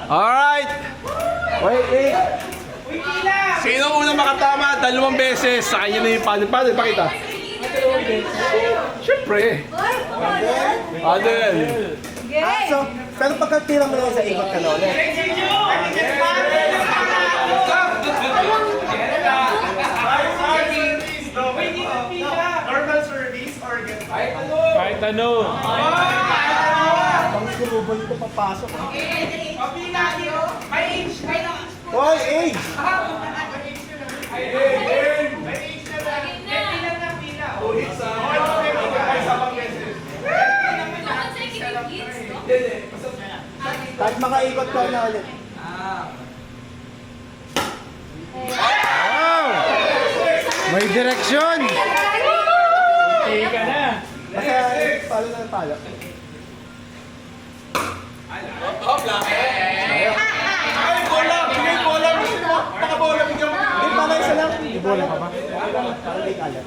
Alright! Wait. Sino unang makatama 2 beses? Sa kanya na yung paano ipakita? Siyempre. Adel. So, pero pagkatira mo lang sa ikot ka na ulit. Normal service or Kahit ano. Pang sumubol ito papasok. May age. Hoy, age! Kahit makaikot ka na ulit. Wow! May direksyon! Okay ka na. Basta, palo na palo. Ay, bola! Bigay bola! Baka bola! Bigyan mo! Hindi, pala isa lang. Hindi bola pa ba? Parang may kalat.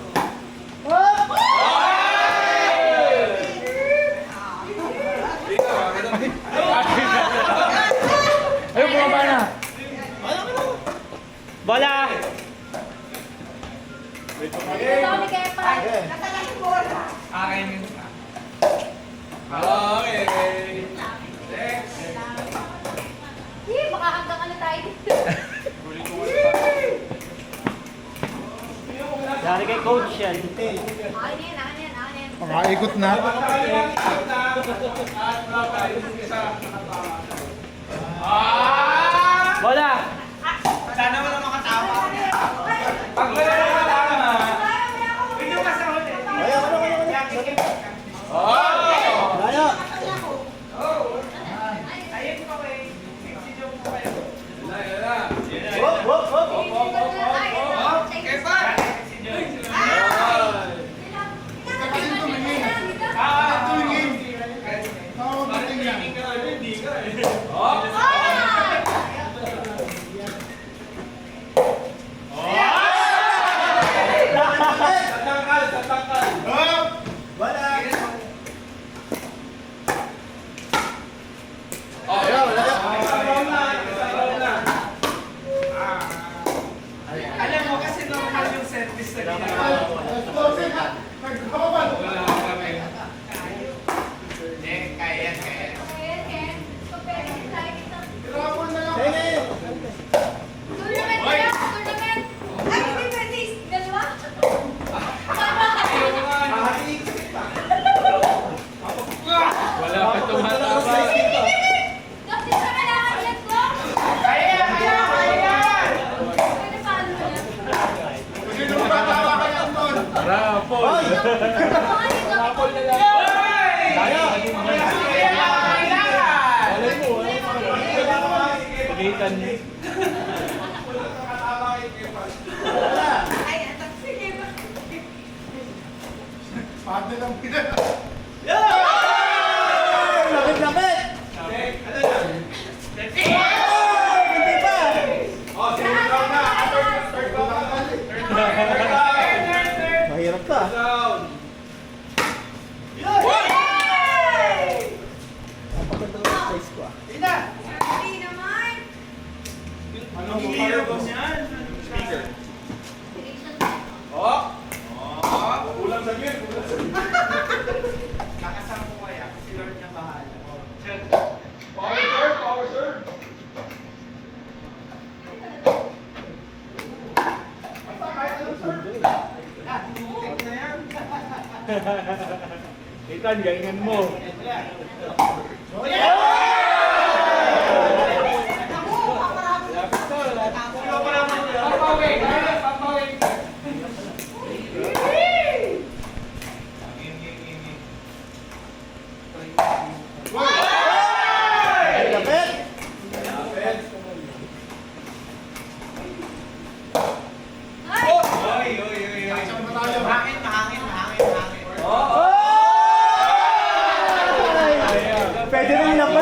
Ayun, bumaba na. Bola! Okay. Baka hanggang ano tayo dito. Dari kay coach yan. Akin yan. Pakaikot na. Bola! Sana wala makatama. Pag wala makatama, hindi mo kasahod eh. Kaya! Ayun pa ko eh. Exige mo kayo. Alam mo kasi normal yung service na ginagawa. Kaya. Wala pa tumatama. Rapol! Rapol na lang. Kaya! Pagitan niya. Pagod lang kita. Lapit! Hindi pa! Mahirap ka. Ang pagod ng size ko ah. Anong hilabos yan? Speaker. Kulang sa gear! Kakasama ko kaya kasi Lord na bahala. Power serve! Ethan, galingan mo. Pwede rin lapit.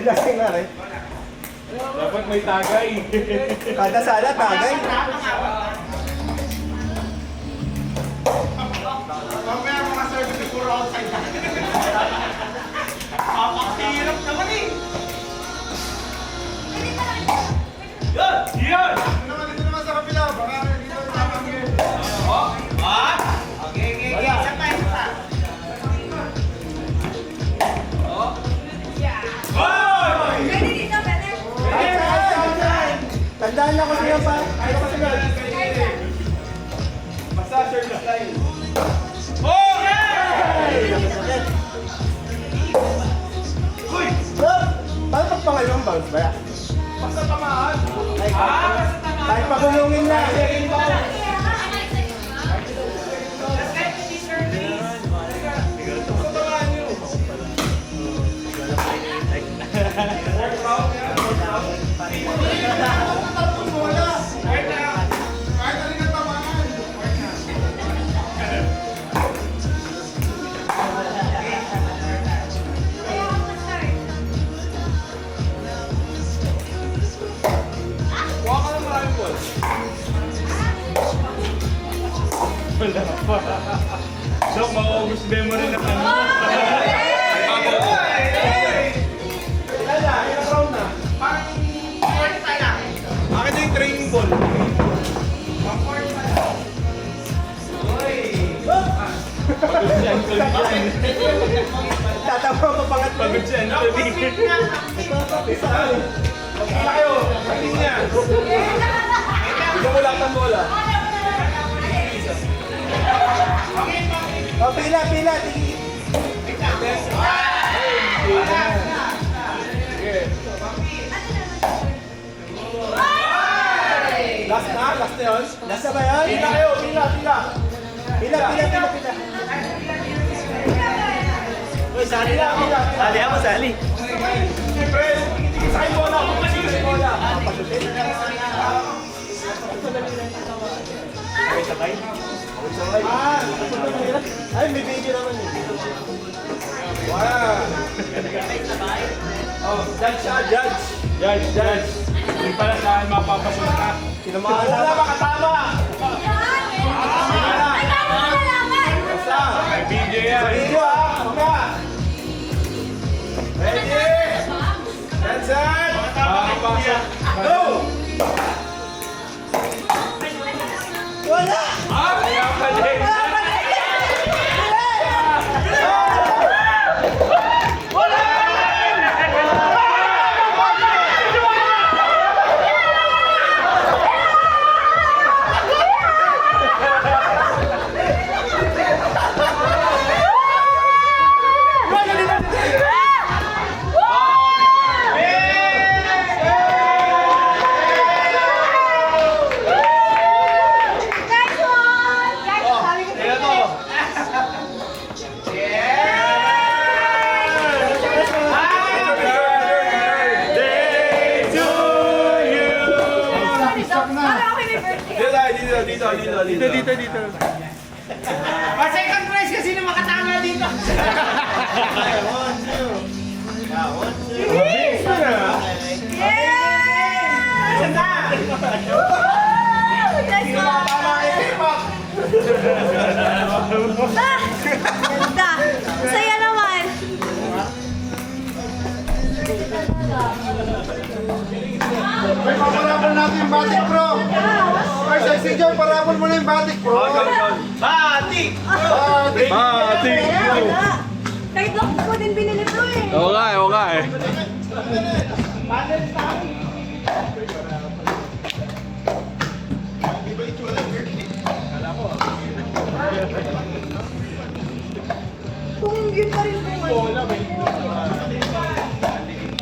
Lasing na rin. Dapat may tagay. Kada sala, tagay. Mamaya mga service puro outside na. Papakirap naman eh. Yan! Dito naman sa kapila. Baka dito naman yun. Okay. Isa pa. Pwede dito, pwede. Tandaan na ko siya pa. Ano ka sunod? Basta service line. Uy! Paano pag pangalawang bounce ba? Basta tamaan. Kahit pagulungin na. Wala pa. Dok, maubos memory na ano. Akin na yung training ball. Pagod si Uncle Vian. Tatama pa pangat. Pagod si Uncle Vian. Magkila kayo. Pagkis niya. Hindi mo lang ang bola. O, pila. Last na yun. Last na ba yan? Pila kayo, pila. Pila. Sali ako, sali. Siyempre, sa akin bola. Pagkasino si bola. Ay, may video naman eh. Wow. Oh, judge siya, judge. Judge. Hindi pala saan mapapasok ka. Tinamaan Wala na. makatama. Basta. May video yan. Video ah, mamaya. Ready? Get set. Makakapasok. Go! Wala! Kaya pala eh. Dito. Second prize kasi na makatama dito. Ganda. Saya naman. Parabol natin yung Batik Pro. First si John, parabol mo na yung Batik Pro. Batik! Batik Pro. Kahit ako ko din binili ko eh. Oo nga eh. Panel tayo.